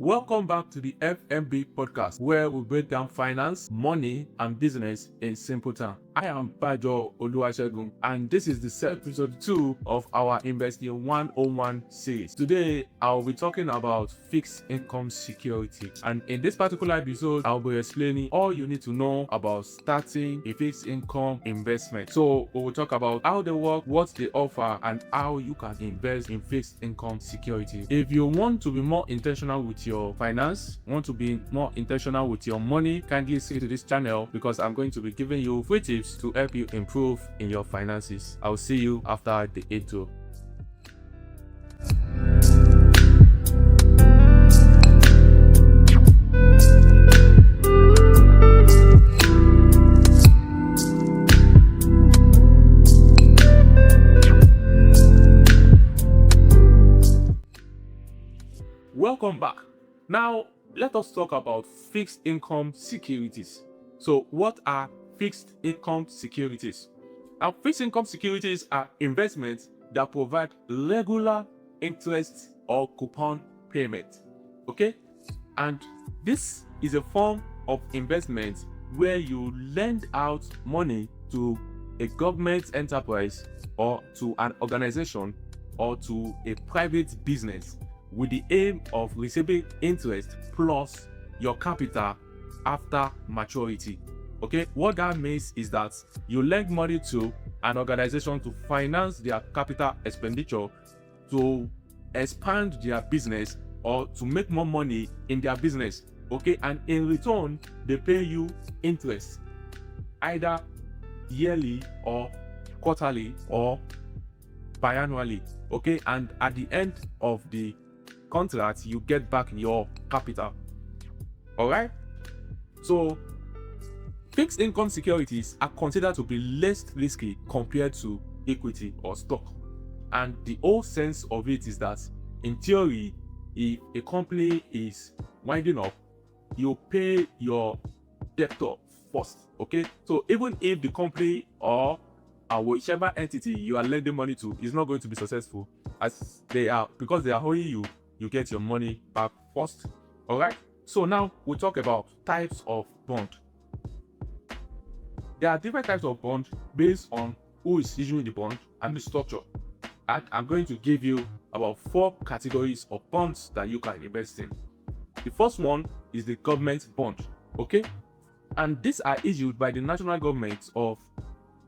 Welcome back to the FMB Podcast, where we break down finance, money, and business in simple terms. I am Bajo Oluwasegun, and this is the episode 2 of our Investing 101 series. Today, I'll be talking about fixed income security. And in this particular episode, I'll be explaining all you need to know about starting a fixed income investment. So, we will talk about how they work, what they offer, and how you can invest in fixed income security. If you want to be more intentional with your finance, want to be more intentional with your money, kindly stay to this channel because I'm going to be giving you free tips to help you improve in your finances. I'll see you after the intro. Welcome back. Now, let us talk about fixed income securities. So, what are fixed income securities? Now, fixed income securities are investments that provide regular interest or coupon payment. Okay? And this is a form of investment where you lend out money to a government enterprise or to an organization or to a private business with the aim of receiving interest plus your capital after maturity. Okay, what that means is that you lend money to an organization to finance their capital expenditure, to expand their business, or to make more money in their business. Okay, and in return, they pay you interest, either yearly or quarterly or biannually. Okay, and at the end of the contract, you get back your capital. All right, so fixed income securities are considered to be less risky compared to equity or stock. And the whole sense of it is that, in theory, if a company is winding up, you pay your debtor first. Okay, so even if the company or whichever entity you are lending money to is not going to be successful, as they are, because they are owing you, you get your money back first. All right, so now we talk about types of bond. There are different types of bond based on who is issuing the bond and the structure. And I'm going to give you about 4 categories of bonds that you can invest in. The first one is the government bond. Okay, and these are issued by the national government of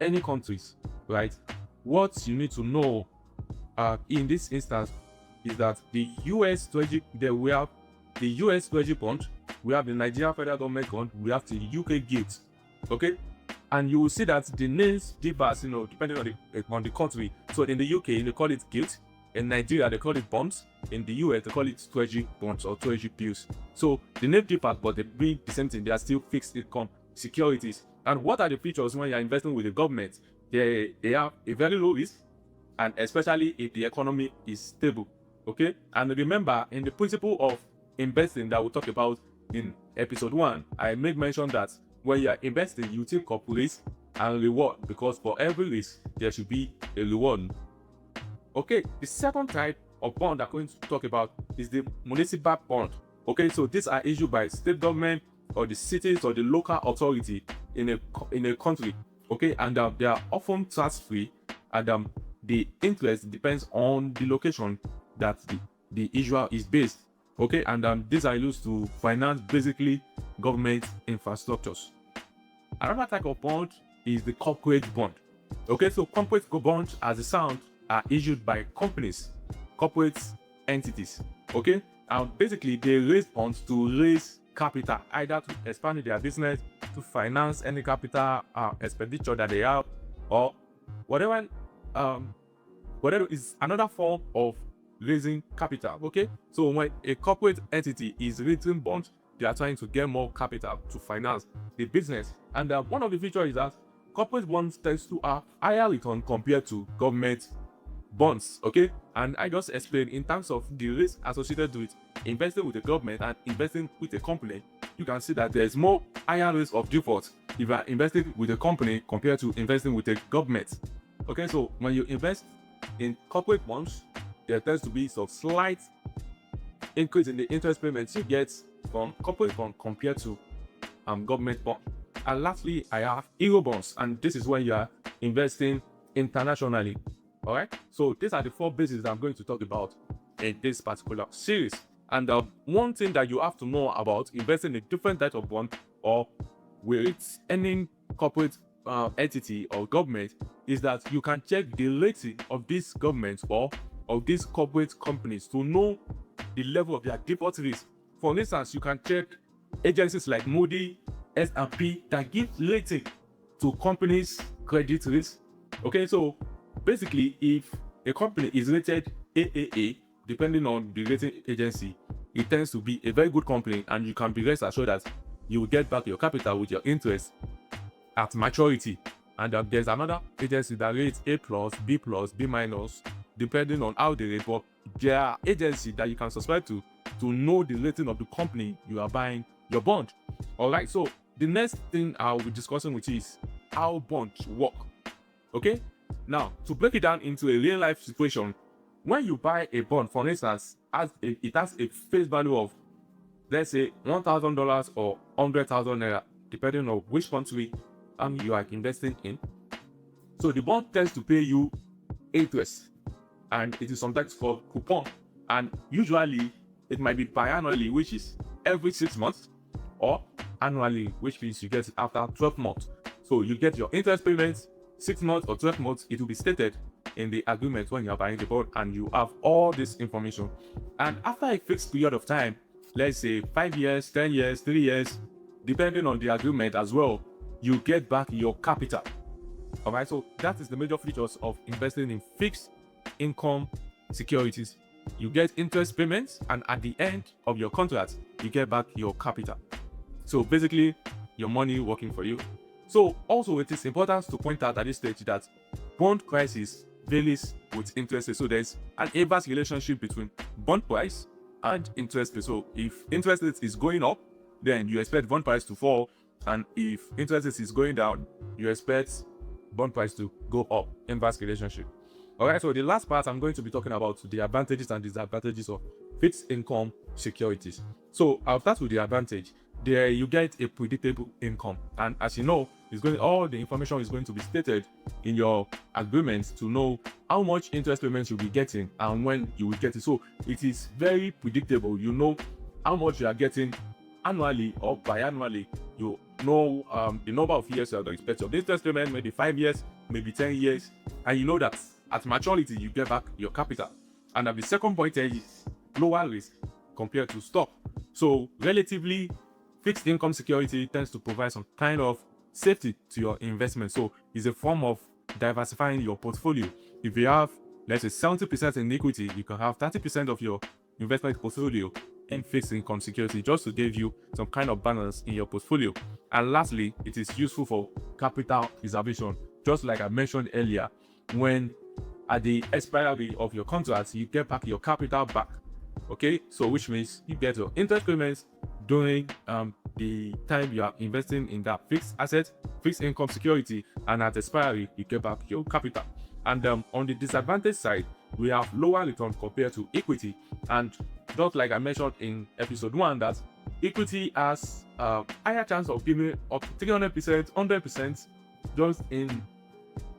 any countries. Right, what you need to know in this instance is that the US Treasury, we have the US Treasury bond, we have the Nigerian federal government bond, we have the UK gilt. Okay, and you will see that the names differ, depending on the country. So in the UK, they call it gilt. In Nigeria, they call it bonds. In the US, they call it Treasury bonds or Treasury bills. So the name differs, but they mean the same thing. They are still fixed income securities. And what are the features when you are investing with the government? They have a very low risk, and especially if the economy is stable. Okay, and remember, in the principle of investing that we'll talk about in episode 1, I made mention that when you are investing, you think of risk and reward, because for every risk there should be a reward. Okay, the second type of bond I'm going to talk about is the municipal bond. Okay, so these are issued by state government or the cities or the local authority in a country. Okay, and they are often tax-free, and the interest depends on the location that the issuer is based. Okay, and these are used to finance basically government infrastructures. Another type of bond is the corporate bond. Okay, so corporate bonds, as a sound, are issued by companies, corporate entities. Okay, and basically they raise bonds to raise capital, either to expand their business, to finance any capital expenditure that they have, or whatever is another form of raising capital. Okay, so when a corporate entity is raising bonds, they are trying to get more capital to finance the business. And one of the features is that corporate bonds tends to have higher return compared to government bonds. Okay, and I just explained in terms of the risk associated with investing with the government and investing with a company. You can see that there is more higher risk of default if you are investing with a company compared to investing with a government. Okay, so when you invest in corporate bonds, there tends to be some slight increase in the interest payments you get from corporate bond compared to government bond. And lastly, I have euro bonds, and this is when you are investing internationally. All right. So these are the 4 bases that I'm going to talk about in this particular series. And one thing that you have to know about investing in different types of bond or with any corporate entity or government is that you can check the rating of these governments or of these corporate companies to know the level of their default risk. For instance, you can check agencies like Moody, S&P that give rating to companies' credit risk. Okay, so basically, if a company is rated AAA, depending on the rating agency, it tends to be a very good company, and you can be rest assured that you will get back your capital with your interest at maturity. And there's another agency that rates A+, B+, B-, depending on how they rate. But there are agencies that you can subscribe to know the rating of the company you are buying your bond. All right, so the next thing I'll be discussing with you is how bonds work. Okay, now to break it down into a real life situation, when you buy a bond, for instance, it has a face value of, let's say, $1,000 or 100,000 naira, depending on which country you are investing in. So the bond tends to pay you interest, and it is sometimes called coupon. And usually it might be biannually, which is every 6 months, or annually, which means you get it after 12 months. So you get your interest payments 6 months or 12 months. It will be stated in the agreement when you are buying the bond, and you have all this information. And after a fixed period of time, let's say 5 years, 10 years, 3 years, depending on the agreement as well, you get back your capital. All right, so that is the major features of investing in fixed income securities. You get interest payments, and at the end of your contract, you get back your capital. So basically, your money working for you. So also, it is important to point out at this stage that bond prices varies with interest rate. So there's an inverse relationship between bond price and interest rate. So if interest rate is going up, then you expect bond price to fall, and if interest rate is going down, you expect bond price to go up. Inverse relationship. All right, so the last part, I'm going to be talking about the advantages and disadvantages of fixed income securities. So I'll start with the advantage. There you get a predictable income, and as you know, all the information is going to be stated in your agreement to know how much interest payments you'll be getting and when you will get it. So it is very predictable. You know how much you are getting annually or biannually. You know the number of years you are going to expect your interest payment, maybe 5 years, maybe 10 years, and you know that at maturity you get back your capital. And the second point is lower risk compared to stock. So relatively, fixed income security tends to provide some kind of safety to your investment. So it's a form of diversifying your portfolio. If you have, let's say, 70% in equity, you can have 30% of your investment portfolio in fixed income security, just to give you some kind of balance in your portfolio. And lastly, it is useful for capital preservation. Just like I mentioned earlier, when at the expiry of your contract, you get back your capital back. Okay, so which means you get your interest payments during the time you are investing in that fixed asset, fixed income security, and at expiry you get back your capital. And on the disadvantage side, we have lower return compared to equity. And just like I mentioned in episode 1, that equity has higher chance of giving up to 300%, 100% just in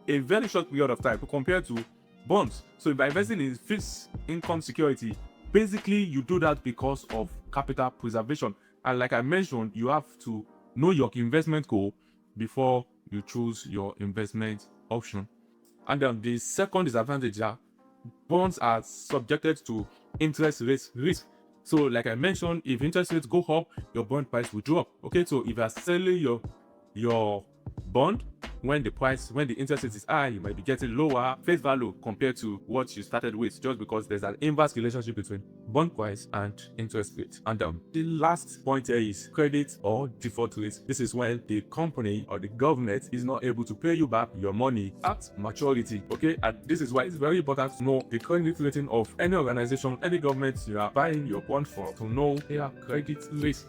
a very short period of time compared to bonds. So by investing in fixed income security, basically you do that because of capital preservation. And like I mentioned, you have to know your investment goal before you choose your investment option. And then the second disadvantage is bonds are subjected to interest rate risk. So like I mentioned, if interest rates go up, your bond price will drop. Okay, so if you are selling your bond when the interest rate is high, you might be getting lower face value compared to what you started with, just because there's an inverse relationship between bond price and interest rate. And the last point here is credit or default risk. This is when the company or the government is not able to pay you back your money at maturity. Okay, and this is why it's very important to know the credit rating of any organization, any government you are buying your bond for, to know their credit risk.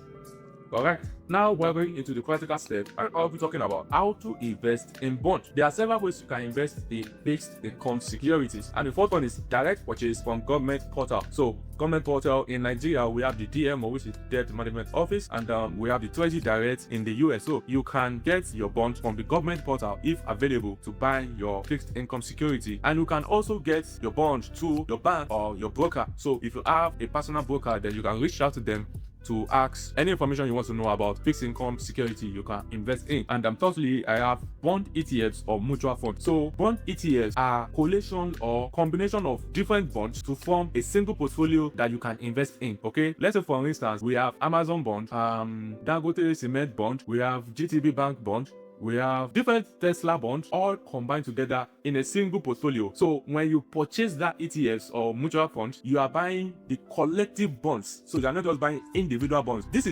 Alright, now we're going into the practical step, and I'll be talking about how to invest in bonds. There are several ways you can invest in fixed income securities, and the first one is direct purchase from government portal. So government portal in Nigeria, we have the DMO, which is Debt Management Office, and we have the Treasury Direct in the US. So you can get your bonds from the government portal if available to buy your fixed income security, and you can also get your bonds to your bank or your broker. So if you have a personal broker, then you can reach out to them to ask any information you want to know about fixed income security you can invest in. And thirdly, I have bond ETFs or mutual funds. So bond ETFs are collation or combination of different bonds to form a single portfolio that you can invest in. Okay, let's say for instance we have Amazon bond, Dangote Cement bond, we have GTB Bank bond, we have different Tesla bonds all combined together in a single portfolio. So when you purchase that ETFs or mutual funds, you are buying the collective bonds. So you are not just buying individual bonds. This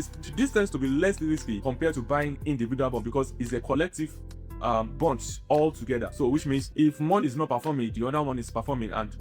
tends to be less risky compared to buying individual bonds because it's a collective bonds all together. So which means if one is not performing, the other one is performing, and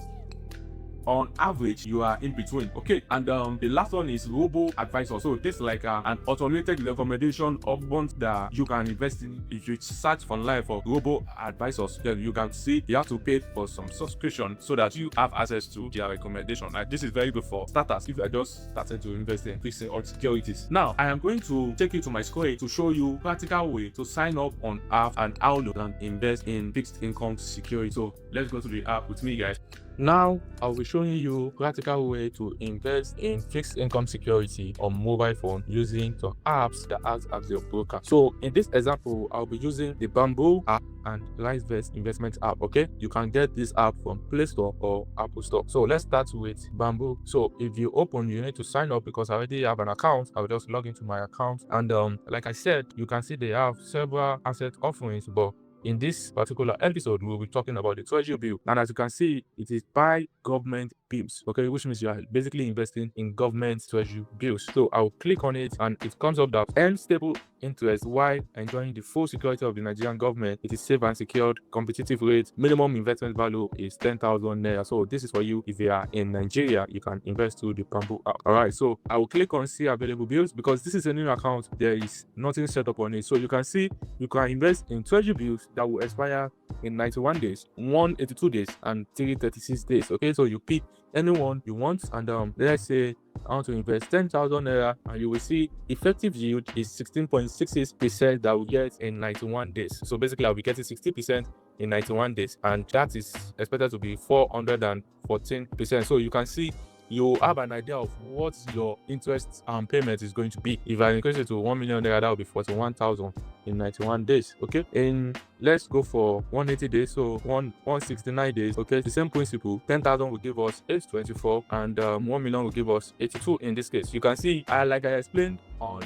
on average you are in between. Okay, and the last one is robo advisor. So this is like an automated recommendation of bonds that you can invest in. If you search online for robo advisors, then you can see you have to pay for some subscription so that you have access to their recommendation. Like this is very good for starters if you are just starting to invest in fixed income securities. Now I am going to take you to my screen to show you practical way to sign up on app and how you can invest in fixed income security. So let's go to the app with me, guys. Now, I'll be showing you practical way to invest in fixed income security on mobile phone using some apps that act as your broker. So in this example, I'll be using the Bamboo app and RiseVest investment app. Okay, you can get this app from Play Store or Apple Store. So let's start with Bamboo. So if you open, you need to sign up because I already have an account. I'll just log into my account, and like I said, you can see they have several asset offerings, but in this particular episode, we'll be talking about the Treasury Bill. And as you can see, it is by government bills, okay, which means you are basically investing in government Treasury bills. So I'll click on it, and it comes up that earn stable interest while enjoying the full security of the Nigerian government. It is safe and secured, competitive rate, minimum investment value is 10,000 naira. So this is for you if you are in Nigeria, you can invest through the Bamboo app. All right, so I will click on see available bills because this is a new account. There is nothing set up on it. So you can see you can invest in Treasury bills that will expire in 91 days, 182 days, and 336 days. Okay, so you pick anyone you want, and let's say I want to invest 10,000 naira, and you will see effective yield is 16.66% that we get in 91 days. So basically I'll be getting 60% in 91 days, and that is expected to be 414%. So you can see you have an idea of what your interest payment is going to be. If I increase it to 1 million naira, that will be 41,000 in 91 days. Okay, and let's go for 180 days, so 169 days. Okay, the same principle. 10,000 will give us 824, and 1 million will give us 82 in this case. You can see, like I explained on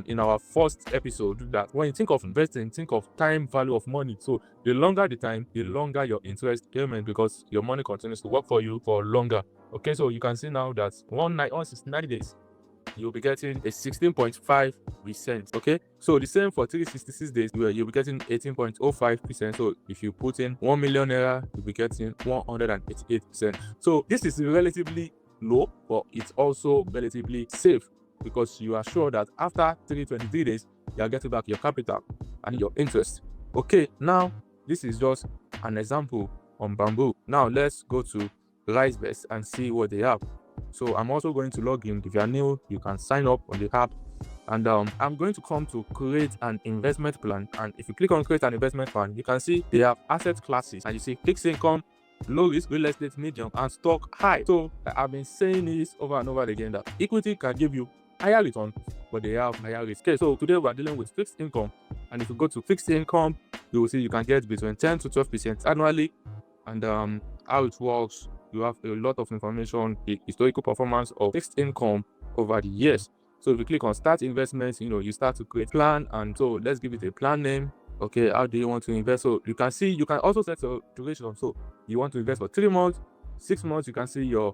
in our first episode, that when you think of investing, think of time value of money. So the longer the time, the longer your interest payment, because your money continues to work for you for longer. Okay, so you can see now that 169 days, you'll be getting a 16.5%. Okay, so the same for 366 days, where you'll be getting 18.05%. So if you put in 1 million naira, you'll be getting 188%. So this is relatively low, but it's also relatively safe because you are sure that after 323 days, you are getting back your capital and your interest. Okay, now this is just an example on Bamboo. Now let's go to RiseVest and see what they have. So I'm also going to log in. If you are new, you can sign up on the app, and I'm going to come to create an investment plan. And if you click on create an investment plan, you can see they have asset classes, and you see fixed income, low risk, real estate, medium, and stock high. So I've been saying this over and over again that equity can give you higher return, but they have higher risk. Okay, so today we're dealing with fixed income, and if you go to fixed income, you will see you can get between 10 to 12% annually, and how it works. You have a lot of information, the historical performance of fixed income over the years. So if you click on start investments, you start to create plan, and so let's give it a plan name. Okay, how do you want to invest? So you can see you can also set a duration. So you want to invest for 3 months, 6 months. You can see your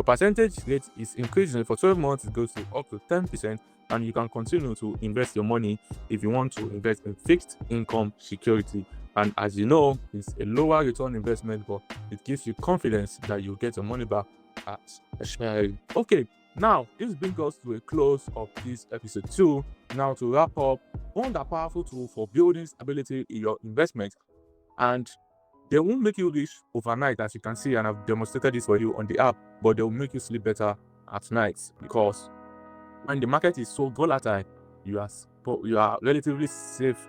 percentage rate is increasing. For 12 months, it goes to up to 10%, and you can continue to invest your money if you want to invest in fixed income security. And as you know, it's a lower return investment, but it gives you confidence that you get your money back at expiry. Okay, Now, this brings us to a close of this episode 2. Now, to wrap up, one that powerful tool for building stability in your investment, and they won't make you rich overnight, as you can see, and I've demonstrated this for you on the app, but they will make you sleep better at night, because when the market is so volatile, you are relatively safe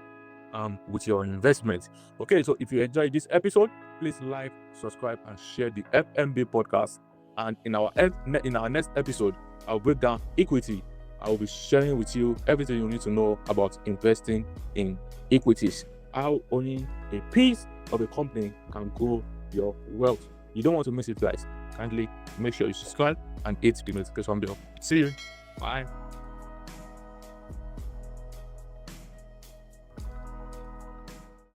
with your investment. Okay, so if you enjoyed this episode, please like, subscribe, and share the FMB podcast. And in our next episode, I'll break down equity. I will be sharing with you everything you need to know about investing in equities. How owning a piece of a company can grow your wealth. You don't want to miss it, guys. Kindly make sure you subscribe and hit the notification bell. See you. Bye.